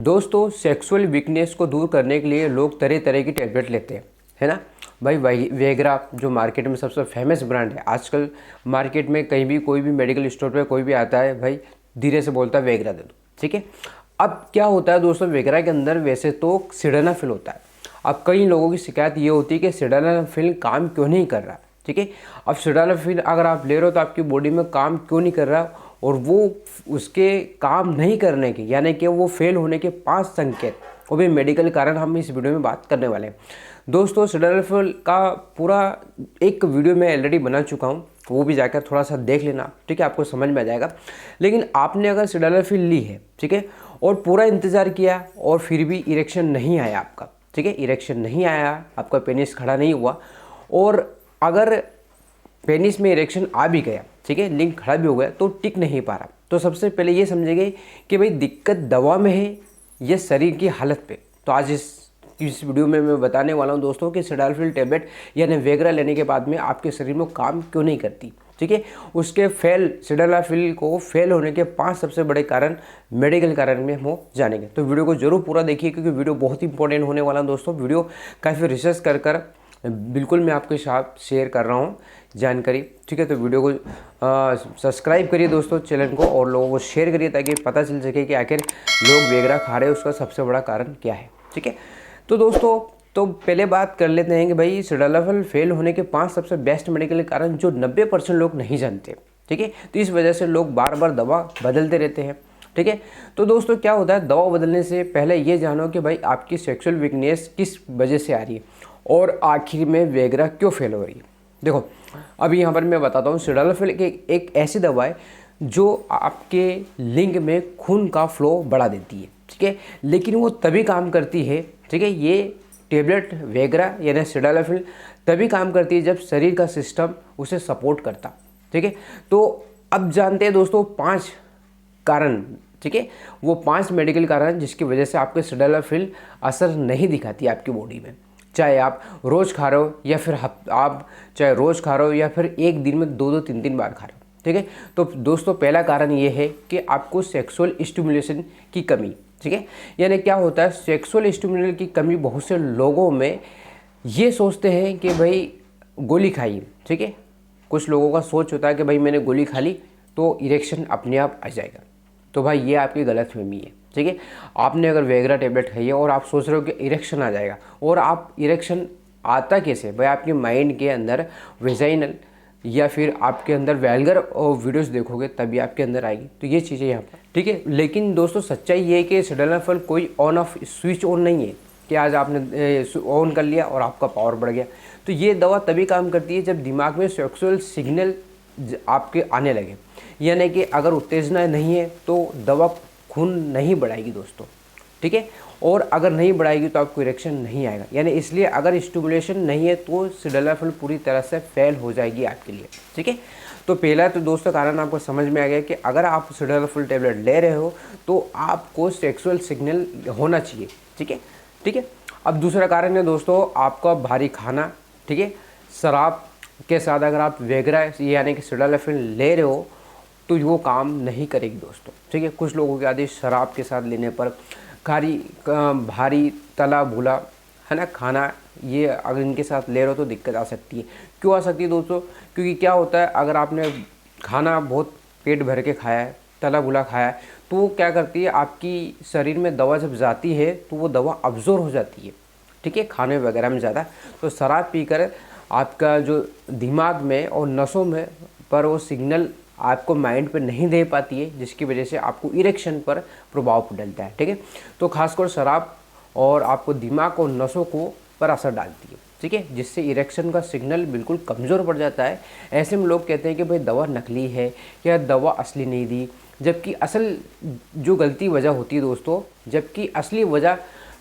दोस्तों sexual weakness को दूर करने के लिए लोग तरह तरह की टैबलेट लेते हैं, है ना भाई। वेगरा जो मार्केट में सबसे फेमस ब्रांड है आजकल, मार्केट में कहीं भी कोई भी मेडिकल स्टोर पे कोई भी आता है भाई धीरे से बोलता है वेगरा दे दो, ठीक है। अब क्या होता है दोस्तों, वेगरा के अंदर वैसे तो सिडानाफिल होता है। अब कई लोगों की शिकायत ये होती है कि सिडानाफिल काम क्यों नहीं कर रहा, ठीक है। अब सिडानाफिल अगर आप ले रहे हो तो आपकी बॉडी में काम क्यों नहीं कर रहा, और वो उसके काम नहीं करने के यानी कि वो फेल होने के 5 संकेत, वो भी मेडिकल कारण हम इस वीडियो में बात करने वाले हैं। दोस्तों सिडानाफिल का पूरा एक वीडियो मैं ऑलरेडी बना चुका हूँ, वो भी जाकर थोड़ा सा देख लेना, ठीक है, आपको समझ में आ जाएगा। लेकिन आपने अगर सिडानाफिल ली है, ठीक है, और पूरा इंतज़ार किया और फिर भी इरेक्शन नहीं आया आपका, ठीक है, इरेक्शन नहीं आया, आपका पेनिस खड़ा नहीं हुआ, और अगर पेनिस में इरेक्शन आ भी गया, ठीक है, लिंग खड़ा भी हो गया, तो टिक नहीं पा रहा, तो सबसे पहले ये समझेंगे कि भाई दिक्कत दवा में है या शरीर की हालत पे। तो आज इस वीडियो में मैं बताने वाला हूँ दोस्तों कि सिडानाफिल टैबलेट यानी वेगरा लेने के बाद में आपके शरीर में काम क्यों नहीं करती, ठीक है। उसके सिडानाफिल को फेल होने के 5 सबसे बड़े कारण मेडिकल कारण में हम जानेंगे। तो वीडियो को जरूर पूरा देखिए क्योंकि वीडियो बहुत ही इंपॉर्टेंट होने वाला है दोस्तों। वीडियो काफ़ी रिसर्च कर बिल्कुल मैं आपके साथ शेयर कर रहा हूँ जानकारी, ठीक है। तो वीडियो को सब्सक्राइब करिए दोस्तों चैनल को, और लोगों को शेयर करिए ताकि पता चल सके कि आखिर लोग वेगरा खा रहे हैं उसका सबसे बड़ा कारण क्या है, ठीक है। तो दोस्तों तो पहले बात कर लेते हैं कि भाई सिडानाफिल फेल होने के 5 सबसे बेस्ट मेडिकल कारण जो 90% लोग नहीं जानते, ठीक है। तो इस वजह से लोग बार बार दवा बदलते रहते हैं, ठीक है। तो दोस्तों क्या होता है, दवा बदलने से पहले ये जानो कि भाई आपकी सेक्सुअल वीकनेस किस वजह से आ रही है और आखिर में वेगरा क्यों फेल हो रही है। देखो अभी यहाँ पर मैं बताता हूँ, सिडानाफिल एक ऐसी दवा है जो आपके लिंग में खून का फ्लो बढ़ा देती है, ठीक है, लेकिन वो तभी काम करती है, ठीक है। ये टेबलेट वेगरा यानी सिडानाफिल तभी काम करती है जब शरीर का सिस्टम उसे सपोर्ट करता, ठीक है। तो अब जानते हैं दोस्तों 5 कारण, ठीक है, वो 5 मेडिकल कारण जिसकी वजह से आपके सिडानाफिल असर नहीं दिखाती आपकी बॉडी में। चाहे आप रोज़ खा रहे हो या फिर आप चाहे रोज़ खा रहे हो या फिर एक दिन में 2-2 3-3 बार खा रहे हो, ठीक है। तो दोस्तों पहला कारण ये है कि आपको सेक्सुअल स्टिमुलेशन की कमी, ठीक है। यानी क्या होता है, सेक्सुअल स्टिमुलेशन की कमी बहुत से लोगों में ये सोचते हैं कि भाई गोली खाई, ठीक है। कुछ लोगों का सोच होता है कि भाई मैंने गोली खा ली तो इरेक्शन अपने आप आ जाएगा। तो भाई ये आपकी गलतफहमी है, ठीक है। आपने अगर वेगरा टेबलेट खाई है और आप सोच रहे हो कि इरेक्शन आ जाएगा, और आप इरेक्शन आता कैसे भाई, आपके माइंड के अंदर वेजाइनल या फिर आपके अंदर वैल्गर वीडियोस देखोगे तभी आपके अंदर आएगी। तो ये चीज़ें यहाँ पर, ठीक है। लेकिन दोस्तों सच्चाई ये है कि सिडानाफिल कोई ऑन ऑफ स्विच ऑन नहीं है कि आज आपने ऑन कर लिया और आपका पावर बढ़ गया। तो ये दवा तभी काम करती है जब दिमाग में सेक्सुअल सिग्नल आपके आने लगे, यानी कि अगर उत्तेजना नहीं है तो दवा खून नहीं बढ़ाएगी दोस्तों, ठीक है, और अगर नहीं बढ़ाएगी तो आपको इरेक्शन नहीं आएगा। यानी इसलिए अगर स्टिमुलेशन नहीं है तो सिडानाफिल पूरी तरह से फेल हो जाएगी आपके लिए, ठीक है। तो पहला तो दोस्तों कारण आपको समझ में आ गया कि अगर आप सिडानाफिल टेबलेट ले रहे हो तो आपको सेक्सुअल सिग्नल होना चाहिए, ठीक है, ठीक है। अब दूसरा कारण है दोस्तों आपका भारी खाना, ठीक है। शराब के साथ अगर आप वेगरा यानी कि सिडानाफिल ले रहे हो तो वो काम नहीं करेगी दोस्तों, ठीक है। कुछ लोगों की आदत शराब के साथ लेने पर भारी तला भुला, है ना, खाना, ये अगर इनके साथ ले रहे हो तो दिक्कत आ सकती है। क्यों आ सकती है दोस्तों, क्योंकि क्या होता है अगर आपने खाना बहुत पेट भर के खाया है, तला भुला खाया है, तो वो क्या करती है आपकी शरीर में दवा जब जाती है तो वो दवा अब्जॉर्ब हो जाती है, ठीक है, खाने वगैरह में ज़्यादा। तो शराब पीकर आपका जो दिमाग में और नसों में पर वो सिग्नल आपको माइंड पे नहीं दे पाती है, जिसकी वजह से आपको इरेक्शन पर प्रभाव डलता है, ठीक है। तो खासकर शराब और आपको दिमाग और नसों को पर असर डालती है, ठीक है, जिससे इरेक्शन का सिग्नल बिल्कुल कमज़ोर पड़ जाता है। ऐसे में लोग कहते हैं कि भाई दवा नकली है या दवा असली नहीं दी, जबकि असल जो गलती वजह होती है दोस्तों, जबकि असली वजह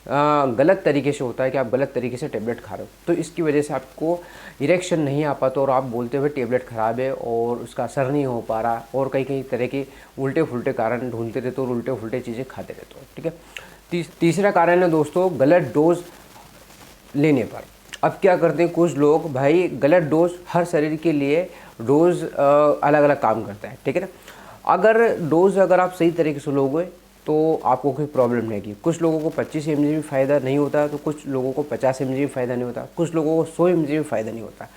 गलत तरीके से होता है कि आप गलत तरीके से टेबलेट खा रहे हो, तो इसकी वजह से आपको इरेक्शन नहीं आ पाता और आप बोलते हुए टेबलेट ख़राब है और उसका असर नहीं हो पा रहा, और कई कई तरह के उल्टे फुल्टे कारण ढूंढते रहते हो और उल्टे फुल्टे चीज़ें खाते रहते हो, ठीक है। तीसरा कारण है दोस्तों गलत डोज लेने पर। अब क्या करते हैं कुछ लोग, भाई गलत डोज, हर शरीर के लिए डोज अलग अलग काम करता है, ठीक है ना। अगर डोज अगर आप सही तरीके से लोगे तो आपको कोई प्रॉब्लम नहीं आएगी। कुछ लोगों को 25 mg में फ़ायदा नहीं होता, तो कुछ लोगों को 50 mg में फ़ायदा नहीं होता, कुछ लोगों को 100 mg में फ़ायदा नहीं होता।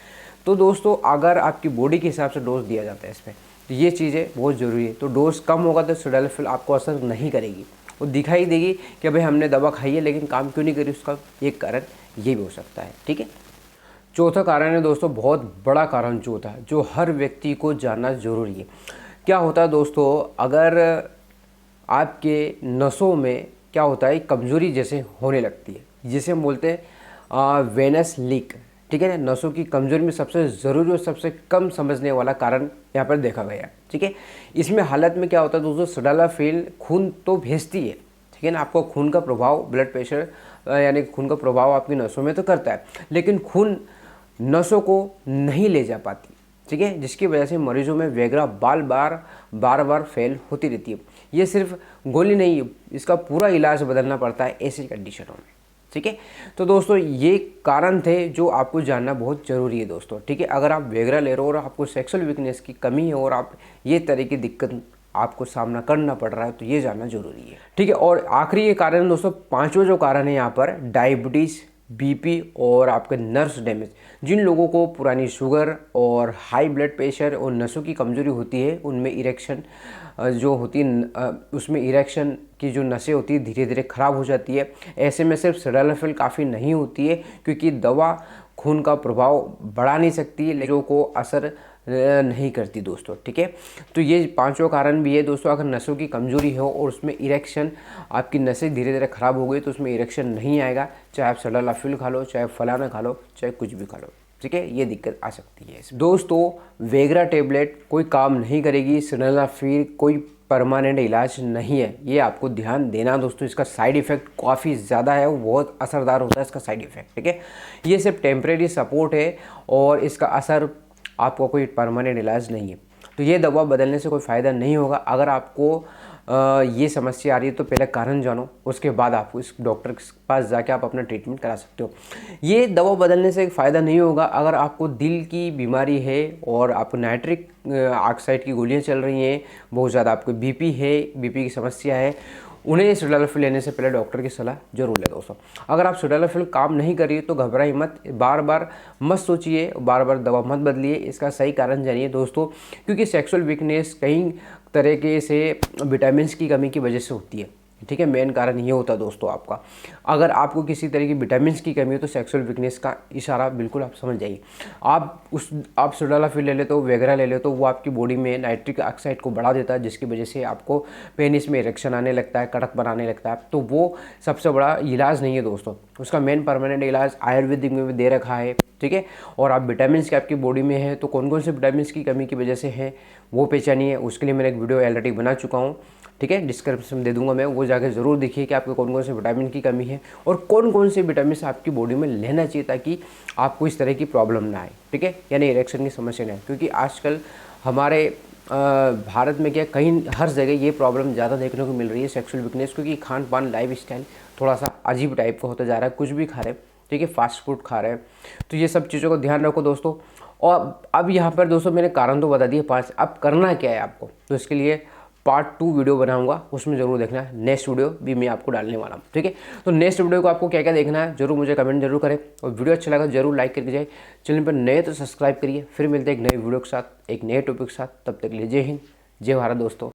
तो दोस्तों अगर आपकी बॉडी के हिसाब से डोज दिया जाता है इसमें, तो ये चीज़ें बहुत ज़रूरी है। तो डोज कम होगा तो सिल्डेनाफिल आपको असर नहीं करेगी, वो दिखाई देगी कि भाई हमने दवा खाई है लेकिन काम क्यों नहीं करी, उसका एक कारण ये भी हो सकता है। ठीक है, चौथा कारण है दोस्तों, बहुत बड़ा कारण चौथा, जो हर व्यक्ति को जानना ज़रूरी है। क्या होता है दोस्तों, अगर आपके नसों में क्या होता है, कमज़ोरी जैसे होने लगती है, जिसे हम बोलते हैं वेनस लीक। ठीक है ना, नसों की कमज़ोरी में सबसे ज़रूरी और सबसे कम समझने वाला कारण यहाँ पर देखा गया। ठीक है, इसमें हालत में क्या होता है दोस्तों, सिल्डेनाफिल खून तो भेजती है, ठीक है ना, आपको खून का प्रभाव, ब्लड प्रेशर यानी खून का प्रभाव आपकी नसों में तो करता है, लेकिन खून नसों को नहीं ले जा पाती। ठीक है, जिसकी वजह से मरीजों में वेगरा बार बार फेल होती रहती है। ये सिर्फ गोली नहीं है, इसका पूरा इलाज बदलना पड़ता है ऐसी कंडीशनों में। ठीक है, तो दोस्तों ये कारण थे जो आपको जानना बहुत ज़रूरी है दोस्तों। ठीक है, अगर आप वेगरा ले रहे हो और आपको सेक्सुअल वीकनेस की कमी है और आप ये तरह की दिक्कत आपको सामना करना पड़ रहा है, तो ये जानना जरूरी है। ठीक है, और आखिरी ये कारण दोस्तों, पांचवा जो कारण है यहाँ पर, डायबिटीज़, बीपी और आपके नर्व्स डैमेज। जिन लोगों को पुरानी शुगर और हाई ब्लड प्रेशर और नसों की कमजोरी होती है, उनमें इरेक्शन जो होती है, उसमें इरेक्शन की जो नसें होती है धीरे धीरे ख़राब हो जाती है। ऐसे में सिर्फ सिल्डेनाफिल काफ़ी नहीं होती है, क्योंकि दवा खून का प्रभाव बढ़ा नहीं सकती है, लोगों को असर नहीं करती दोस्तों। ठीक है, तो ये पांचों कारण भी है दोस्तों। अगर नसों की कमजोरी हो और उसमें इरेक्शन, आपकी नसें धीरे धीरे ख़राब हो गई, तो उसमें इरेक्शन नहीं आएगा, चाहे आप सिल्डेनाफिल खा लो, चाहे फलाना खा लो, चाहे कुछ भी खा लो। ठीक है, ये दिक्कत आ सकती है दोस्तों। वेगरा टेबलेट कोई काम नहीं करेगी, सिल्डेनाफिल कोई परमानेंट इलाज नहीं है, ये आपको ध्यान देना दोस्तों। इसका साइड इफ़ेक्ट काफ़ी ज़्यादा है, वो बहुत असरदार होता है इसका साइड इफ़ेक्ट। ठीक है, ये सिर्फ टेम्परेरी सपोर्ट है और इसका असर, आपको कोई परमानेंट इलाज नहीं है। तो ये दवा बदलने से कोई फ़ायदा नहीं होगा। अगर आपको ये समस्या आ रही है तो पहले कारण जानो, उसके बाद आप इस डॉक्टर के पास जाके आप अपना ट्रीटमेंट करा सकते हो। ये दवा बदलने से फ़ायदा नहीं होगा अगर आपको दिल की बीमारी है और आपको नाइट्रिक ऑक्साइड की गोलियां चल रही हैं, बहुत ज़्यादा आपको बीपी है, बीपी की समस्या है, उन्हें सिल्डेनाफिल लेने से पहले डॉक्टर की सलाह जरूर ले दोस्तों। अगर आप सिल्डेनाफिल काम नहीं करिए तो घबराइए मत, बार बार मत सोचिए, बार बार दवा मत बदलिए, इसका सही कारण जानिए दोस्तों। क्योंकि सेक्सुअल वीकनेस कई तरीके से विटामिन की कमी की वजह से होती है। ठीक है, मेन कारण ये होता है दोस्तों आपका। अगर आपको किसी तरह की विटामिन की कमी हो तो सेक्सुअल वीकनेस का इशारा बिल्कुल आप समझ जाइए। आप सिल्डेनाफिल ले लेते हो, वेगरा ले लेते हो, वो आपकी बॉडी में नाइट्रिक ऑक्साइड को बढ़ा देता है, जिसकी वजह से आपको पेनिस में इरेक्शन आने लगता है, कड़क बनाने लगता है। तो वो सबसे बड़ा इलाज नहीं है दोस्तों। उसका मेन परमानेंट इलाज आयुर्वेदिक में भी दे रखा है। ठीक है, और आप विटामिन की आपकी बॉडी में है तो कौन कौन से विटामिन की कमी की वजह से है वो पहचानिए। उसके लिए मैंने एक वीडियो ऑलरेडी बना चुका हूँ। ठीक है, डिस्क्रिप्शन में दे दूंगा मैं, वो जाकर ज़रूर देखिए कि आपको कौन कौन से विटामिन की कमी है और कौन कौन से विटामिन आपकी बॉडी में लेना चाहिए ताकि आपको इस तरह की प्रॉब्लम ना आए। ठीक है, यानी इरेक्शन की समस्या ना आए, क्योंकि आजकल हमारे भारत में क्या कहीं हर जगह ये प्रॉब्लम ज़्यादा देखने को मिल रही है, सेक्सुअल वीकनेस, क्योंकि खान पान लाइफ स्टाइल थोड़ा सा अजीब टाइप का होता जा रहा है, कुछ भी खा रहे हैं। ठीक है, फास्ट फूड खा रहे हैं, तो ये सब चीज़ों का ध्यान रखो दोस्तों। और अब यहाँ पर दोस्तों मैंने कारण तो बता दिए 5, अब करना क्या है आपको, तो इसके लिए पार्ट 2 वीडियो बनाऊंगा, उसमें जरूर देखना। नेक्स्ट वीडियो भी मैं आपको डालने वाला हूँ। ठीक है, तो नेक्स्ट वीडियो को आपको क्या क्या देखना है जरूर मुझे कमेंट जरूर करें, और वीडियो अच्छा लगा जरूर लाइक करके जाए। चैनल पर नए तो सब्सक्राइब करिए। फिर मिलते हैं एक नए वीडियो के साथ, एक नए टॉपिक के साथ। तब तक के लिए जय हिंद, जय भारत दोस्तों।